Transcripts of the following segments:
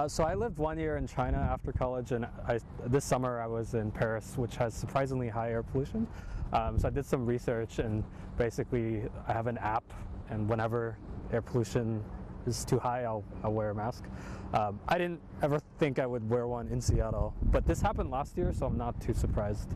So I lived 1 year in China after college, and this summer I was in Paris, which has surprisingly high air pollution. So I did some research, and basically I have an app, and whenever air pollution is too high, I'll wear a mask. I didn't ever think I would wear one in Seattle, but this happened last year, so I'm not too surprised.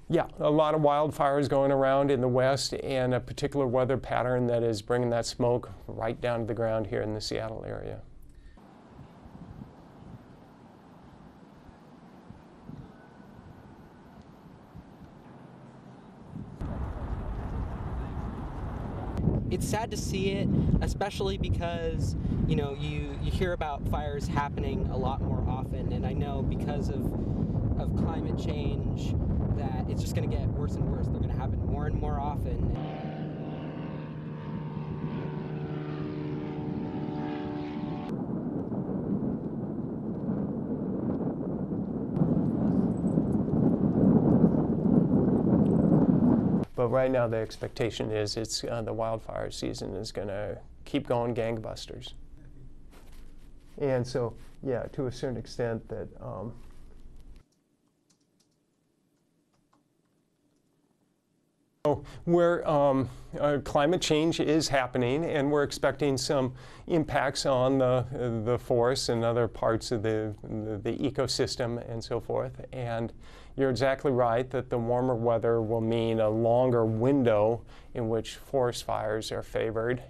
Yeah, a lot of wildfires going around in the west, and a particular weather pattern that is bringing that smoke right down to the ground here in the Seattle area. It's sad to see it, especially because, you know, you hear about fires happening a lot more often, and I know because of climate change that it's just going to get worse and worse. They're going to happen more and more often. But right now the expectation is the wildfire season is going to keep going gangbusters. And so, yeah, to a certain extent that where climate change is happening, and we're expecting some impacts on the forests and other parts of the ecosystem and so forth. And you're exactly right that the warmer weather will mean a longer window in which forest fires are favored.